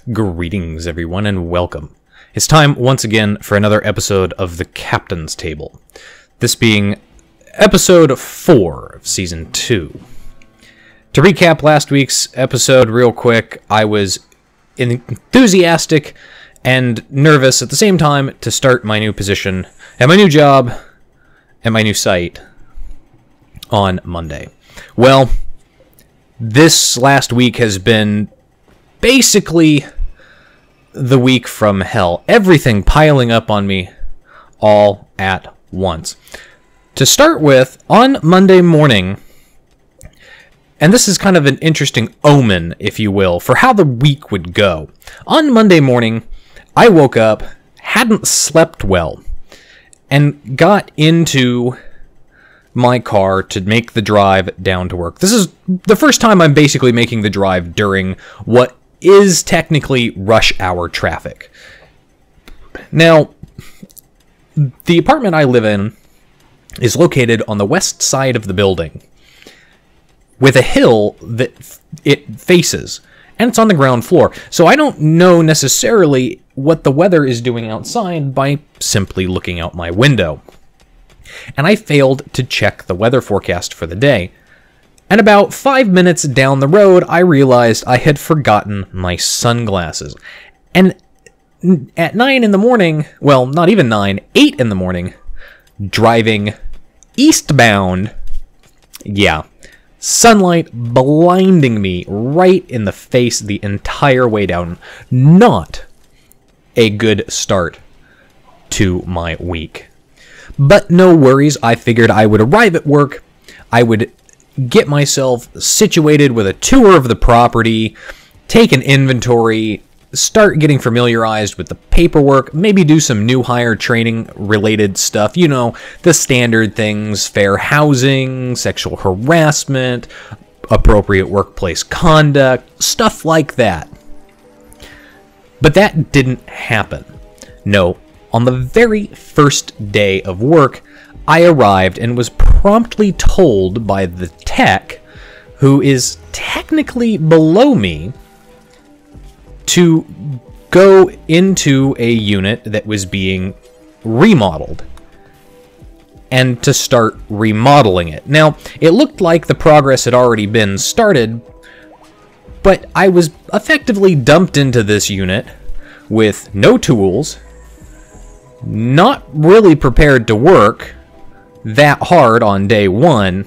Greetings, everyone, and welcome. It's time, once again, for another episode of The Captain's Table. This being episode 4 of Season 2. To recap last week's episode real quick, I was enthusiastic and nervous at the same time to start my new position at my new job at my new site on Monday. Well, this last week has been basically the week from hell. Everything piling up on me all at once. To start with, on Monday morning, and this is kind of an interesting omen, if you will, for how the week would go. On Monday morning, I woke up, hadn't slept well, and got into my car to make the drive down to work. This is the first time I'm basically making the drive during what is technically rush hour traffic. Now, the apartment I live in is located on the west side of the building with a hill that it faces, and it's on the ground floor. So I don't know necessarily what the weather is doing outside by simply looking out my window. And I failed to check the weather forecast for the day. And about 5 minutes down the road, I realized I had forgotten my sunglasses. And at 9 in the morning, well, not even 9, 8 in the morning, driving eastbound, yeah, sunlight blinding me right in the face the entire way down. Not a good start to my week. But no worries, I figured I would arrive at work, I would get myself situated with a tour of the property, take an inventory, start getting familiarized with the paperwork, maybe do some new hire training related stuff, you know, the standard things, fair housing, sexual harassment, appropriate workplace conduct, stuff like that. But that didn't happen. No, on the very first day of work, I arrived and was promptly told by the tech, who is technically below me, to go into a unit that was being remodeled and to start remodeling it. Now, it looked like the progress had already been started, but I was effectively dumped into this unit with no tools, not really prepared to work that hard on day one,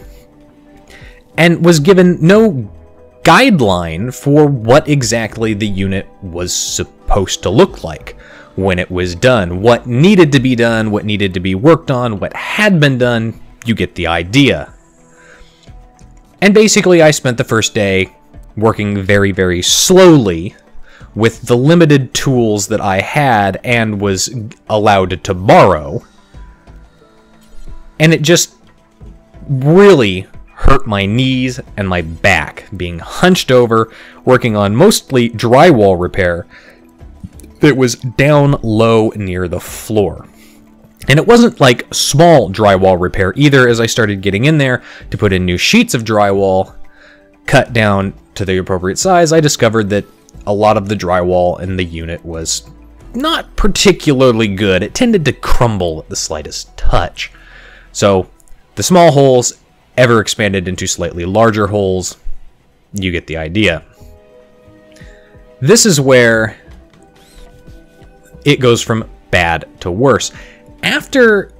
and was given no guideline for what exactly the unit was supposed to look like when it was done, what needed to be done, what needed to be worked on, what had been done. You get the idea. And basically I spent the first day working very, very slowly with the limited tools that I had and was allowed to borrow. And it just really hurt my knees and my back, being hunched over, working on mostly drywall repair that was down low near the floor. And it wasn't like small drywall repair either. As I started getting in there to put in new sheets of drywall, cut down to the appropriate size, I discovered that a lot of the drywall in the unit was not particularly good. It tended to crumble at the slightest touch. So the small holes ever expanded into slightly larger holes. You get the idea. This is where it goes from bad to worse. After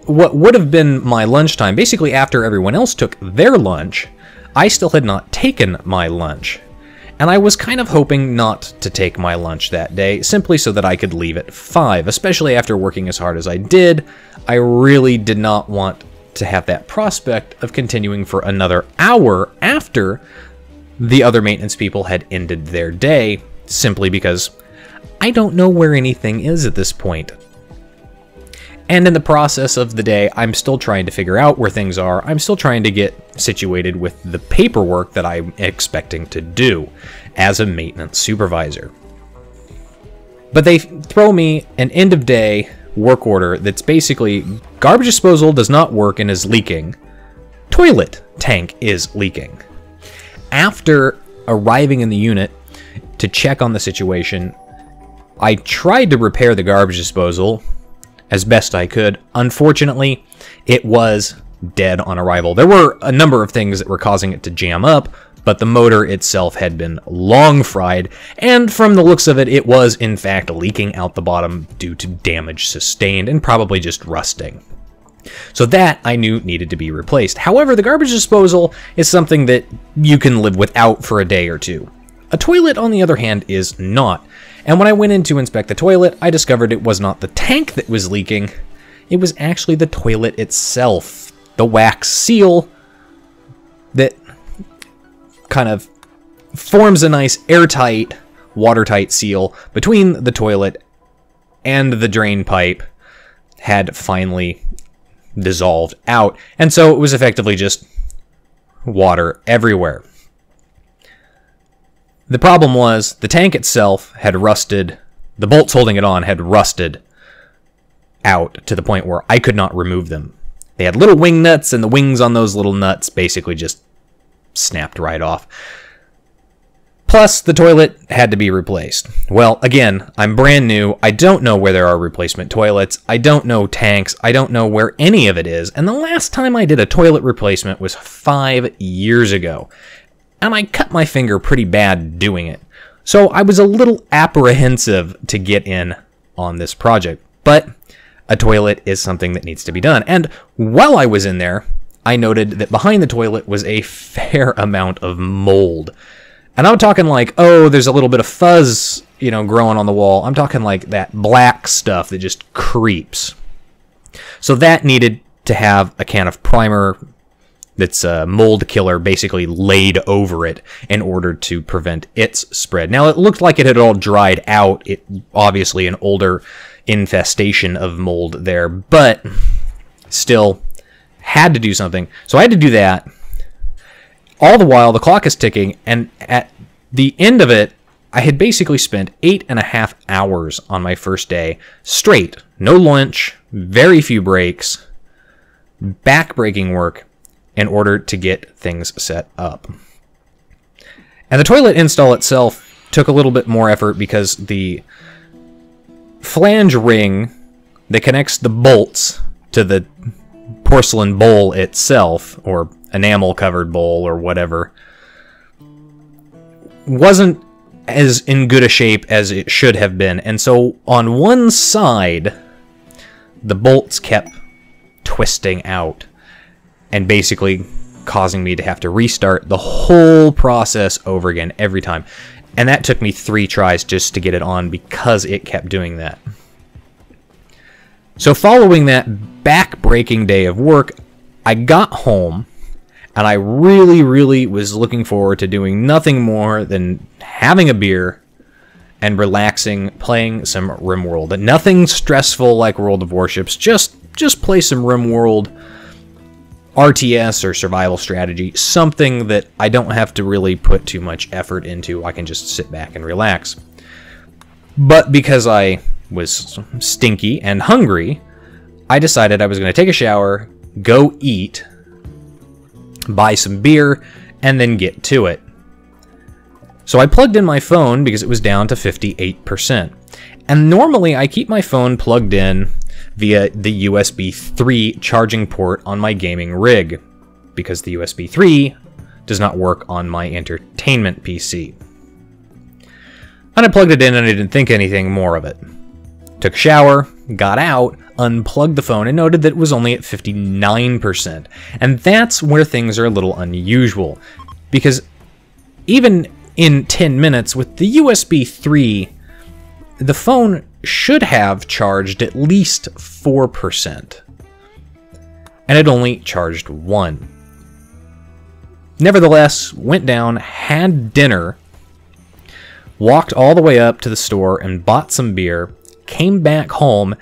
what would have been my lunchtime, basically after everyone else took their lunch, I still had not taken my lunch. And I was kind of hoping not to take my lunch that day, simply so that I could leave at 5, especially after working as hard as I did. I really did not want to have that prospect of continuing for another hour after the other maintenance people had ended their day, simply because I don't know where anything is at this point. And in the process of the day, I'm still trying to figure out where things are. I'm still trying to get situated with the paperwork that I'm expecting to do as a maintenance supervisor. But they throw me an end of day work order that's basically garbage disposal does not work and is leaking. Toilet tank is leaking. After arriving in the unit, to check on the situation. I tried to repair the garbage disposal as best I could. Unfortunately, it was dead on arrival. There were a number of things that were causing it to jam up, but the motor itself had been long fried, and from the looks of it, it was in fact leaking out the bottom due to damage sustained and probably just rusting. So that I knew needed to be replaced. However, the garbage disposal is something that you can live without for a day or two. A toilet, on the other hand, is not. And when I went in to inspect the toilet, I discovered it was not the tank that was leaking. It was actually the toilet itself. The wax seal that kind of forms a nice airtight, watertight seal between the toilet and the drain pipe had finally dissolved out. And so it was effectively just water everywhere. The problem was the tank itself had rusted, the bolts holding it on had rusted out to the point where I could not remove them. They had little wing nuts, and the wings on those little nuts basically just snapped right off. Plus, the toilet had to be replaced. Well, again, I'm brand new. I don't know where there are replacement toilets. I don't know tanks. I don't know where any of it is. And the last time I did a toilet replacement was 5 years ago. And I cut my finger pretty bad doing it. So I was a little apprehensive to get in on this project. But a toilet is something that needs to be done. And while I was in there, I noted that behind the toilet was a fair amount of mold. And I'm talking like, oh, there's a little bit of fuzz, growing on the wall. I'm talking like that black stuff that just creeps. So that needed to have a can of primer that's a mold killer basically laid over it in order to prevent its spread. Now, it looked like it had all dried out. It obviously an older infestation of mold there, but still had to do something. So I had to do that. All the while, the clock is ticking, and at the end of it, I had basically spent 8.5 hours on my first day, straight, no lunch, very few breaks, back-breaking work, in order to get things set up. And the toilet install itself took a little bit more effort because the flange ring that connects the bolts to the porcelain bowl itself, or enamel-covered bowl, or whatever, wasn't as in good a shape as it should have been. And so on one side, the bolts kept twisting out and basically causing me to have to restart the whole process over again every time. And that took me 3 tries just to get it on because it kept doing that. So following that back-breaking day of work, I got home, and I really was looking forward to doing nothing more than having a beer and relaxing, playing some RimWorld. Nothing stressful like World of Warships, just play some RimWorld, RTS or survival strategy, something that I don't have to really put too much effort into. I can just sit back and relax. But because I was stinky and hungry, I decided I was going to take a shower, go eat, buy some beer, and then get to it. So I plugged in my phone because it was down to 58%. And normally I keep my phone plugged in via the USB 3 charging port on my gaming rig, because the USB 3 does not work on my entertainment PC. And I plugged it in and I didn't think anything more of it. Took a shower, got out, unplugged the phone, and noted that it was only at 59%. And that's where things are a little unusual, because even in 10 minutes with the USB 3, the phone should have charged at least 4%. And it only charged 1. Nevertheless, went down, had dinner, walked all the way up to the store and bought some beer, came back home,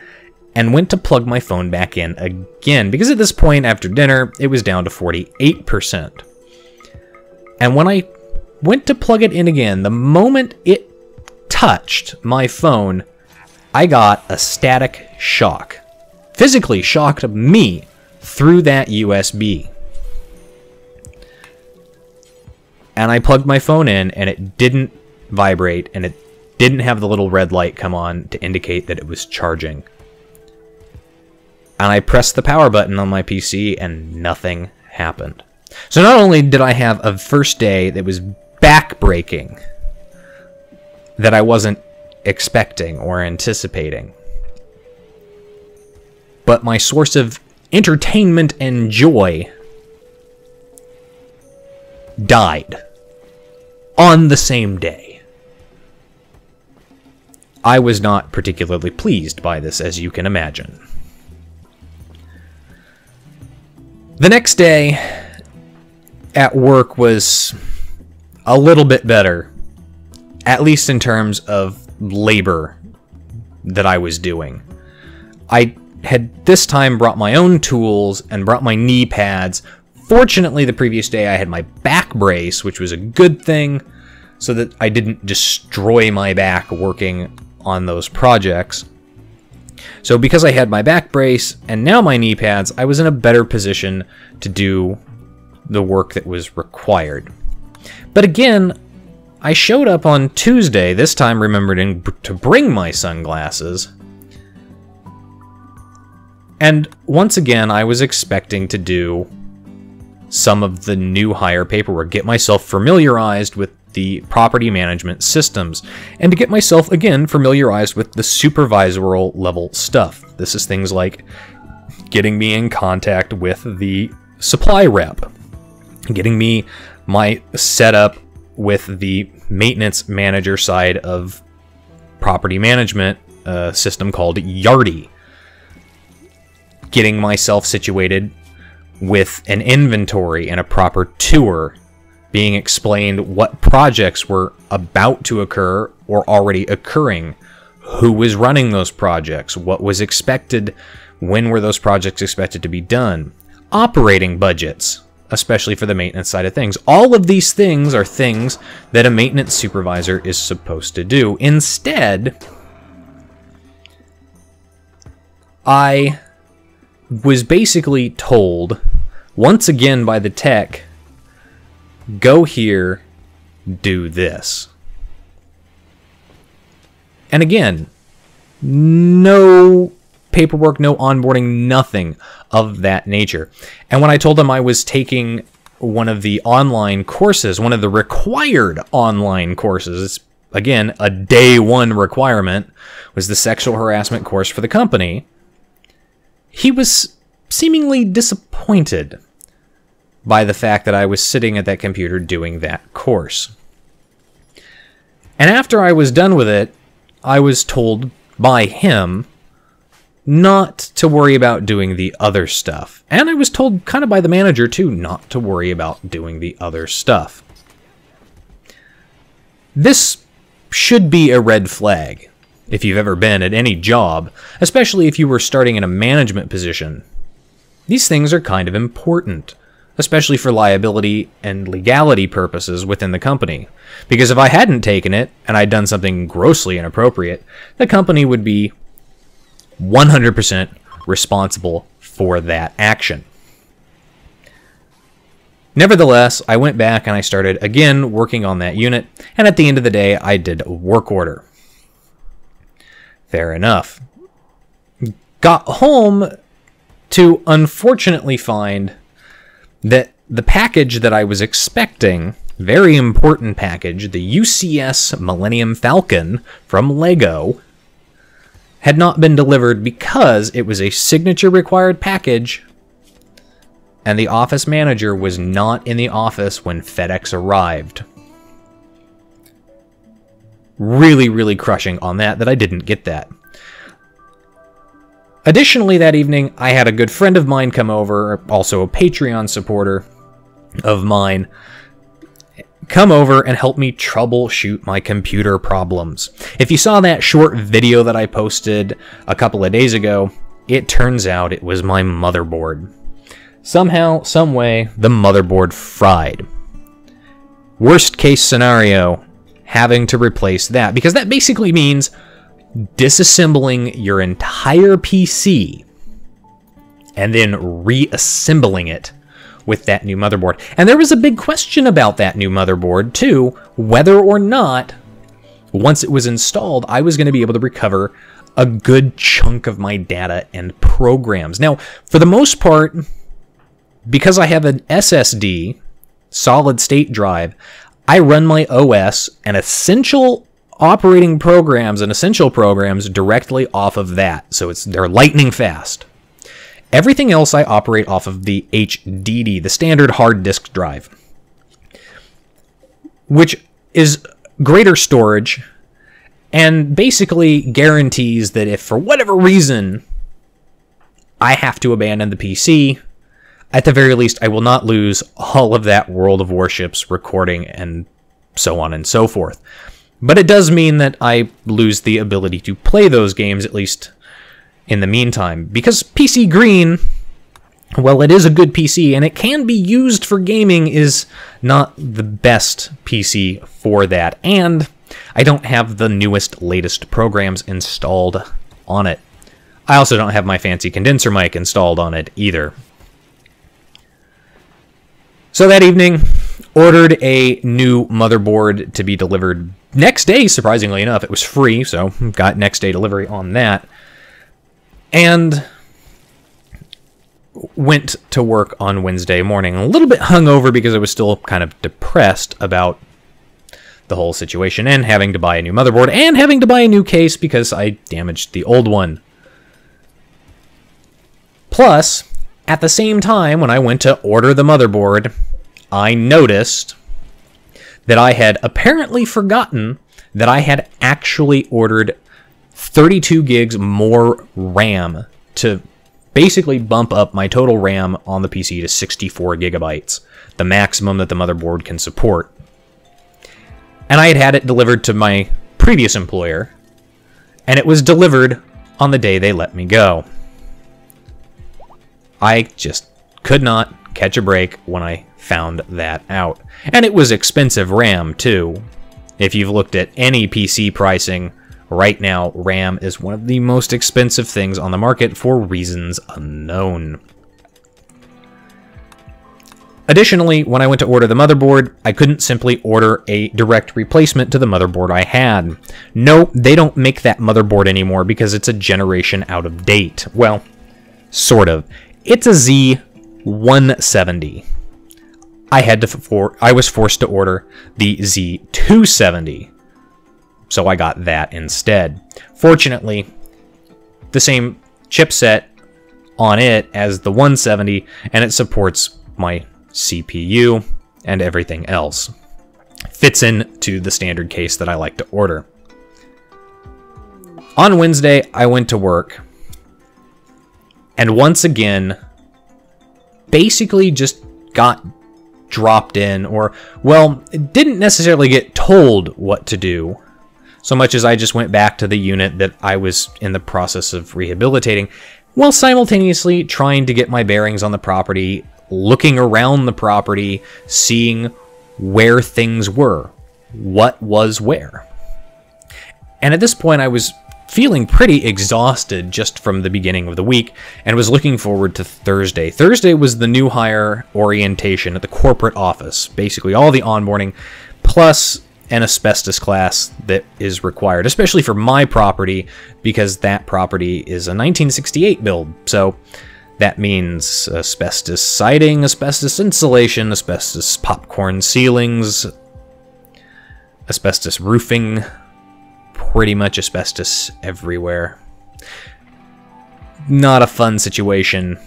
and went to plug my phone back in again, because at this point after dinner, it was down to 48%. And when I went to plug it in again, the moment it touched my phone, I got a static shock. Physically shocked me through that USB. And I plugged my phone in, and it didn't vibrate, and it didn't have the little red light come on to indicate that it was charging. And I pressed the power button on my PC, and nothing happened. So not only did I have a first day that was backbreaking, that I wasn't expecting or anticipating, but my source of entertainment and joy died on the same day. I was not particularly pleased by this, as you can imagine. The next day at work was a little bit better, at least in terms of labor that I was doing. I had this time brought my own tools and brought my knee pads. Fortunately, the previous day I had my back brace, which was a good thing, so that I didn't destroy my back working on those projects. So because I had my back brace and now my knee pads, I was in a better position to do the work that was required. But again, I showed up on Tuesday, this time remembering to bring my sunglasses. And once again, I was expecting to do some of the new hire paperwork, get myself familiarized with the property management systems, and to get myself, again, familiarized with the supervisorial level stuff. This is things like getting me in contact with the supply rep, getting me my setup with the maintenance manager side of property management system called Yardi, getting myself situated with an inventory and a proper tour, being explained what projects were about to occur or already occurring, who was running those projects, what was expected, when were those projects expected to be done, operating budgets, especially for the maintenance side of things. All of these things are things that a maintenance supervisor is supposed to do. Instead, I was basically told, once again by the tech, go here, do this. And again, no paperwork, no onboarding, nothing of that nature. And when I told them I was taking one of the online courses, one of the required online courses, again, a day one requirement, was the sexual harassment course for the company, he was seemingly disappointed by the fact that I was sitting at that computer doing that course. And after I was done with it, I was told by him not to worry about doing the other stuff. And I was told kind of by the manager too, not to worry about doing the other stuff. This should be a red flag if you've ever been at any job, especially if you were starting in a management position. These things are kind of important, especially for liability and legality purposes within the company. Because if I hadn't taken it, and I'd done something grossly inappropriate, the company would be 100% responsible for that action. Nevertheless, I went back and I started again working on that unit, and at the end of the day, I did a work order. Fair enough. Got home to unfortunately find that the package that I was expecting, very important package, the UCS Millennium Falcon from Lego, had not been delivered because it was a signature required package and the office manager was not in the office when FedEx arrived. Really, really crushing on that I didn't get that. Additionally, that evening, I had a good friend of mine come over, also a Patreon supporter of mine, come over and help me troubleshoot my computer problems. If you saw that short video that I posted a couple of days ago, it turns out it was my motherboard. Somehow, someway, the motherboard fried. Worst case scenario, having to replace that, because that basically means disassembling your entire PC and then reassembling it with that new motherboard. And there was a big question about that new motherboard too, whether or not once it was installed, I was going to be able to recover a good chunk of my data and programs. Now, for the most part, because I have an SSD, solid state drive, I run my OS and essential operating programs and essential programs directly off of that. So they're lightning fast. Everything else I operate off of the HDD, the standard hard disk drive, which is greater storage and basically guarantees that if for whatever reason I have to abandon the PC, at the very least I will not lose all of that World of Warships recording and so on and so forth. But it does mean that I lose the ability to play those games, at least in the meantime. Because PC Green, well, it is a good PC, and it can be used for gaming, is not the best PC for that. And I don't have the newest, latest programs installed on it. I also don't have my fancy condenser mic installed on it either. So that evening, ordered a new motherboard to be delivered next day, surprisingly enough. It was free, so got next day delivery on that. And went to work on Wednesday morning. A little bit hungover because I was still kind of depressed about the whole situation and having to buy a new motherboard and having to buy a new case because I damaged the old one. Plus, at the same time, when I went to order the motherboard, I noticed that I had apparently forgotten that I had actually ordered 32 gigs more RAM to basically bump up my total RAM on the PC to 64 gigabytes, the maximum that the motherboard can support. And I had had it delivered to my previous employer, and it was delivered on the day they let me go. I just could not catch a break when I found that out. And it was expensive RAM, too. If you've looked at any PC pricing, right now, RAM is one of the most expensive things on the market for reasons unknown. Additionally, when I went to order the motherboard, I couldn't simply order a direct replacement to the motherboard I had. No, they don't make that motherboard anymore because it's a generation out of date. Well, sort of. It's a Z170. I was forced to order the Z270. So I got that instead. Fortunately, the same chipset on it as the 170, and it supports my CPU and everything else. Fits into the standard case that I like to order. On Wednesday, I went to work, and once again, basically just got dropped in, or, well, didn't necessarily get told what to do, so much as I just went back to the unit that I was in the process of rehabilitating, while simultaneously trying to get my bearings on the property, looking around the property, seeing where things were, what was where. And at this point, I was feeling pretty exhausted just from the beginning of the week, and was looking forward to Thursday. Thursday was the new hire orientation at the corporate office, basically all the onboarding, plus an asbestos class that is required, especially for my property, because that property is a 1968 build. So that means asbestos siding, asbestos insulation, asbestos popcorn ceilings, asbestos roofing, pretty much asbestos everywhere. Not a fun situation.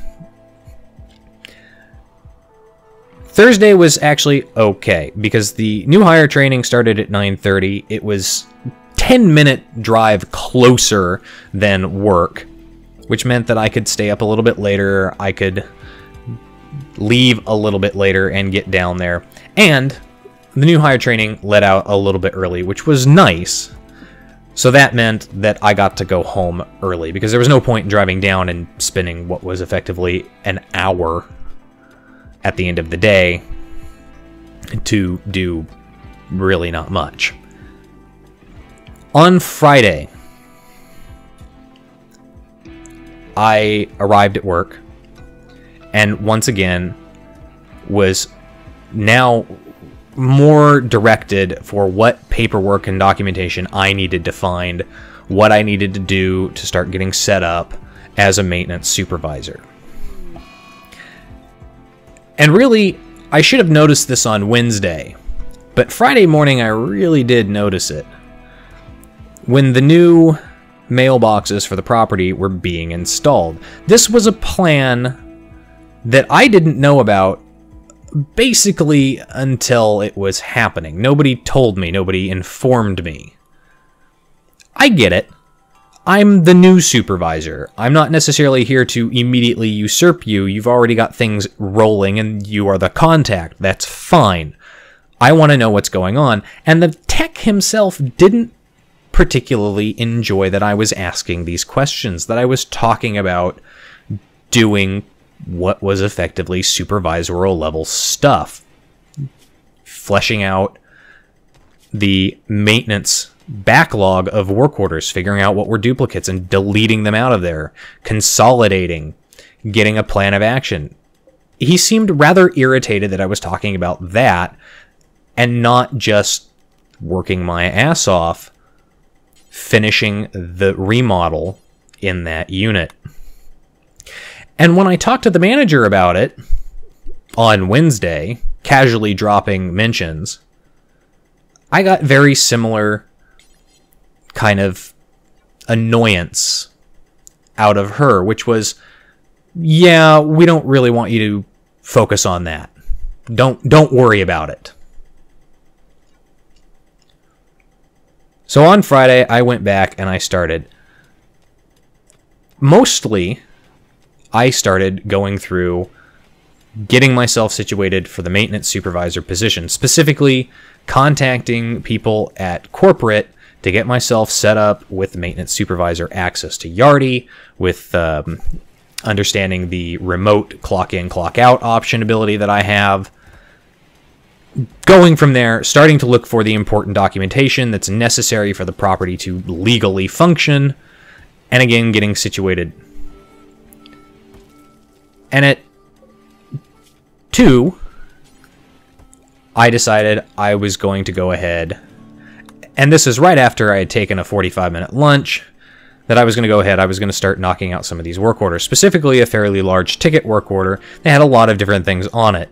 Thursday was actually okay, because the new hire training started at 9:30. It was 10-minute drive closer than work, which meant that I could stay up a little bit later, I could leave a little bit later and get down there. And the new hire training let out a little bit early, which was nice. So that meant that I got to go home early, because there was no point in driving down and spending what was effectively an hour at the end of the day to do really not much. On Friday, I arrived at work, and once again was now more directed for what paperwork and documentation I needed to find, what I needed to do to start getting set up as a maintenance supervisor. And really, I should have noticed this on Wednesday, but Friday morning I really did notice it. When the new mailboxes for the property were being installed. This was a plan that I didn't know about basically until it was happening. Nobody told me, nobody informed me. I get it. I'm the new supervisor. I'm not necessarily here to immediately usurp you. You've already got things rolling and you are the contact. That's fine. I want to know what's going on. And the tech himself didn't particularly enjoy that I was asking these questions, that I was talking about doing what was effectively supervisorial level stuff. Fleshing out the maintenance backlog of work orders, figuring out what were duplicates and deleting them out of there, consolidating, getting a plan of action. He seemed rather irritated that I was talking about that and not just working my ass off finishing the remodel in that unit. And when I talked to the manager about it on Wednesday, casually dropping mentions, I got very similar kind of annoyance out of her, which was, yeah, we don't really want you to focus on that. Don't worry about it. So on Friday, I went back and I started. Mostly, I started going through getting myself situated for the maintenance supervisor position, specifically contacting people at corporate to get myself set up with maintenance supervisor access to Yardi, with understanding the remote clock in, clock out option ability that I have. Going from there, starting to look for the important documentation that's necessary for the property to legally function, and again, getting situated. And at 2, I decided I was going to go ahead, and this is right after I had taken a 45-minute lunch, that I was going to go ahead, I was going to start knocking out some of these work orders, specifically a fairly large ticket work order. They had a lot of different things on it.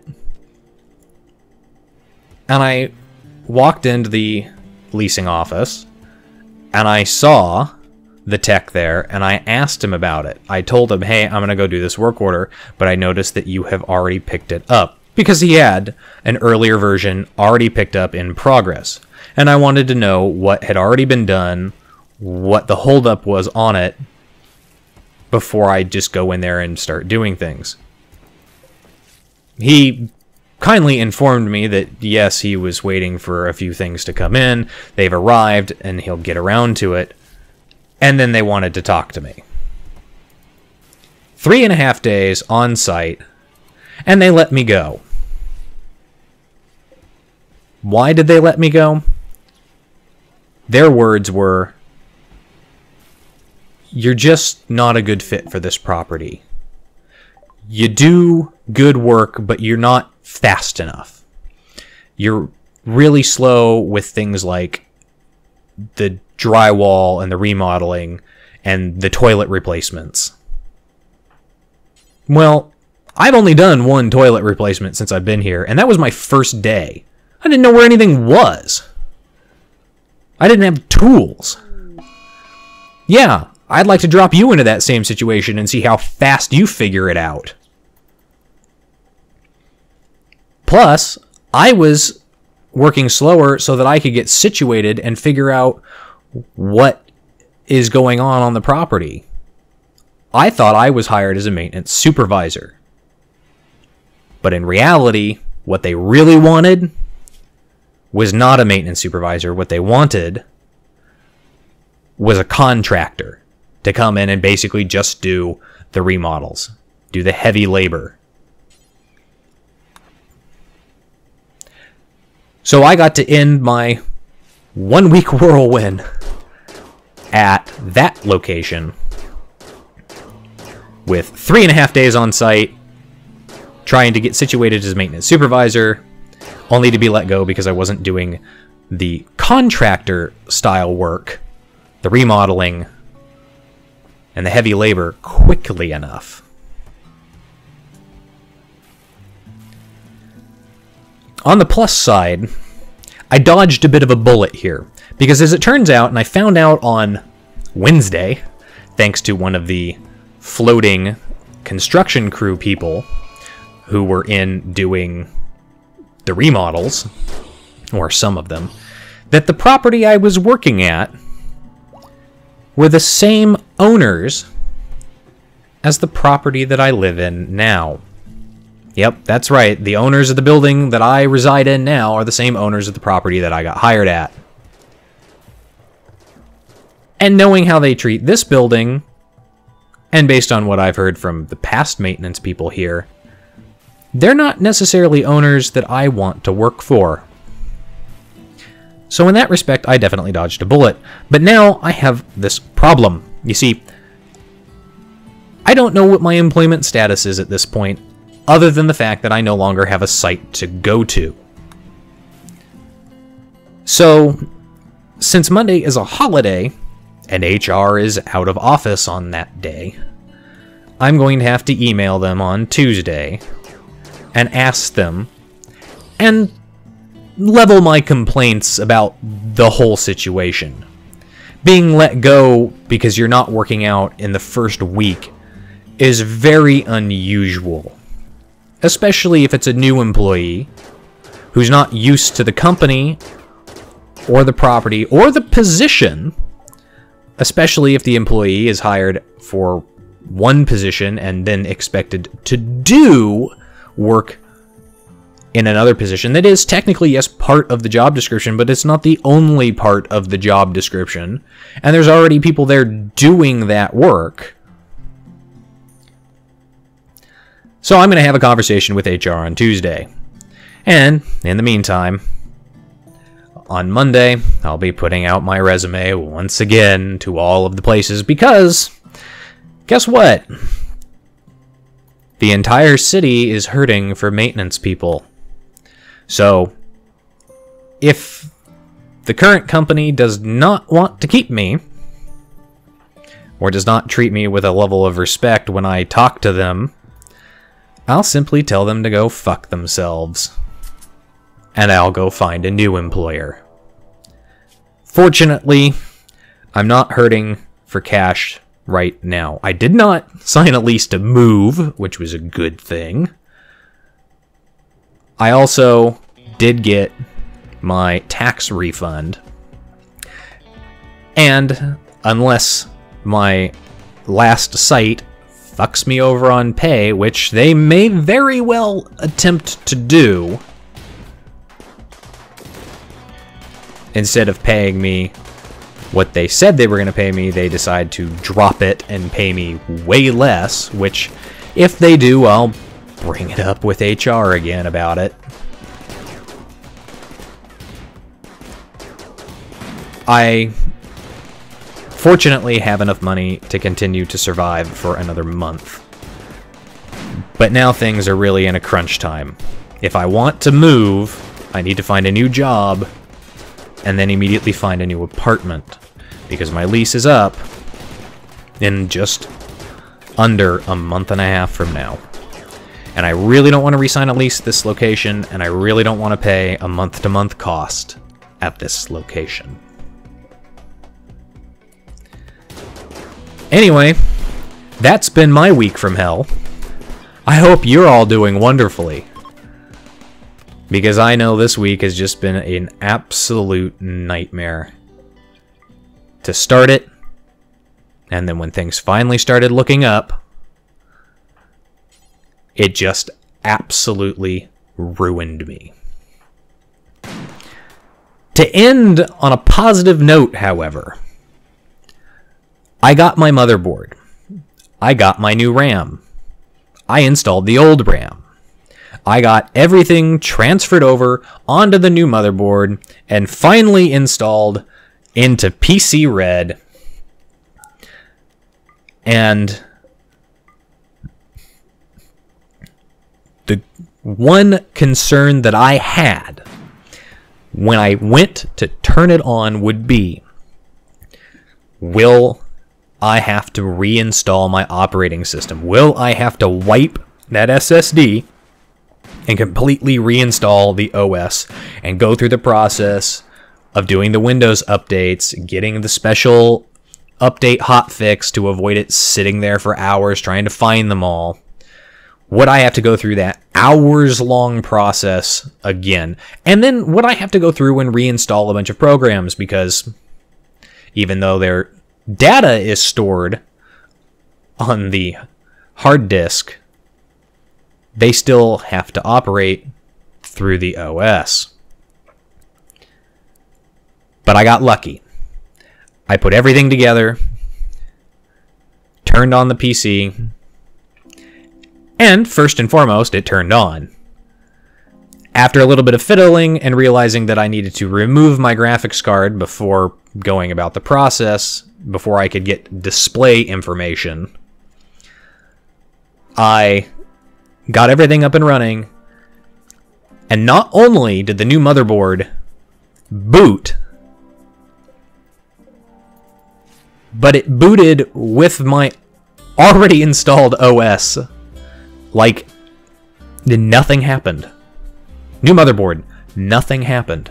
And I walked into the leasing office, and I saw the tech there, and I asked him about it. I told him, hey, I'm going to go do this work order, but I noticed that you have already picked it up. Because he had an earlier version already picked up in progress. And I wanted to know what had already been done, what the holdup was on it, before I just go in there and start doing things. He kindly informed me that, yes, he was waiting for a few things to come in, they've arrived, and he'll get around to it, and then they wanted to talk to me. 3.5 days on site, and they let me go. Why did they let me go? Their words were, you're just not a good fit for this property. You do good work, but you're not fast enough. You're really slow with things like the drywall and the remodeling and the toilet replacements. Well, I've only done one toilet replacement since I've been here, and that was my first day. I didn't know where anything was. I didn't have tools. Yeah, I'd like to drop you into that same situation and see how fast you figure it out. Plus, I was working slower so that I could get situated and figure out what is going on the property. I thought I was hired as a maintenance supervisor. But in reality, what they really wanted was not a maintenance supervisor. What they wanted was a contractor to come in and basically just do the remodels, do the heavy labor. So I got to end my 1-week whirlwind at that location with 3.5 days on site, trying to get situated as maintenance supervisor, only to be let go because I wasn't doing the contractor style work, the remodeling, and the heavy labor quickly enough. On the plus side, I dodged a bit of a bullet here, because as it turns out, and I found out on Wednesday, thanks to one of the floating construction crew people who were in doing the remodels, or some of them, that the property I was working at were the same owners as the property that I live in now. Yep, that's right. The owners of the building that I reside in now are the same owners of the property that I got hired at. And knowing how they treat this building, and based on what I've heard from the past maintenance people here, they're not necessarily owners that I want to work for. So in that respect, I definitely dodged a bullet. But now I have this problem. You see, I don't know what my employment status is at this point, other than the fact that I no longer have a site to go to. So, since Monday is a holiday, and HR is out of office on that day, I'm going to have to email them on Tuesday and ask them and level my complaints about the whole situation. Being let go because you're not working out in the first week is very unusual, especially if it's a new employee who's not used to the company or the property or the position, especially if the employee is hired for one position and then expected to do work in another position that is technically, yes, part of the job description, but it's not the only part of the job description, and there's already people there doing that work. So I'm going to have a conversation with HR on Tuesday. And, in the meantime, on Monday, I'll be putting out my resume once again to all of the places because, guess what? The entire city is hurting for maintenance people. So, if the current company does not want to keep me, or does not treat me with a level of respect when I talk to them, I'll simply tell them to go fuck themselves. And I'll go find a new employer. Fortunately, I'm not hurting for cash right now. I did not sign a lease to move, which was a good thing. I also did get my tax refund. And unless my last site fucks me over on pay, which they may very well attempt to do, instead of paying me what they said they were going to pay me, they decide to drop it and pay me way less, which, if they do, I'll bring it up with HR again about it. I fortunately have enough money to continue to survive for another month. But now things are really in a crunch time. If I want to move, I need to find a new job, and then immediately find a new apartment, because my lease is up in just under a month and a half from now. And I really don't want to re-sign a lease at this location, and I really don't want to pay a month-to-month cost at this location. Anyway, that's been my week from hell. I hope you're all doing wonderfully, because I know this week has just been an absolute nightmare to start it, and then when things finally started looking up, it just absolutely ruined me. To end on a positive note, however, I got my motherboard. I got my new RAM. I installed the old RAM. I got everything transferred over onto the new motherboard and finally installed into PC Red. And one concern that I had when I went to turn it on would be, will I have to reinstall my operating system? Will I have to wipe that SSD and completely reinstall the OS and go through the process of doing the Windows updates, getting the special update hotfix to avoid it sitting there for hours trying to find them all? Would I have to go through that hours-long process again? And then would I have to go through and reinstall a bunch of programs? Because even though their data is stored on the hard disk, they still have to operate through the OS. But I got lucky. I put everything together, turned on the PC, and first and foremost, it turned on. After a little bit of fiddling and realizing that I needed to remove my graphics card before going about the process, before I could get display information, I got everything up and running, and not only did the new motherboard boot, but it booted with my already installed OS. Like, nothing happened. New motherboard, nothing happened.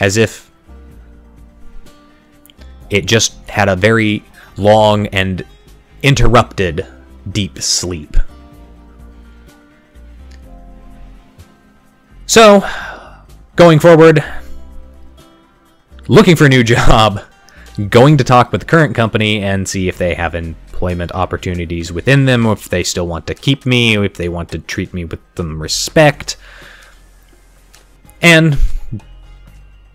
As if it just had a very long and interrupted deep sleep. So, going forward, looking for a new job, going to talk with the current company and see if they have employment opportunities within them, or if they still want to keep me, or if they want to treat me with some respect. And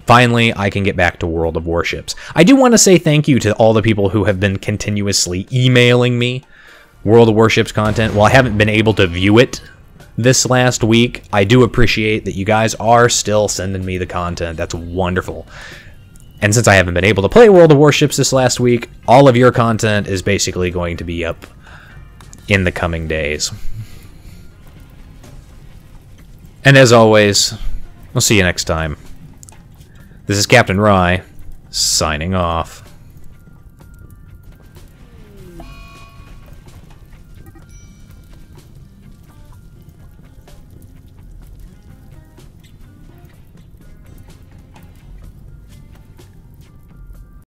finally, I can get back to World of Warships. I do want to say thank you to all the people who have been continuously emailing me World of Warships content. While I haven't been able to view it this last week, I do appreciate that you guys are still sending me the content. That's wonderful. And since I haven't been able to play World of Warships this last week, all of your content is basically going to be up in the coming days. And as always, we'll see you next time. This is Captain Rye, signing off.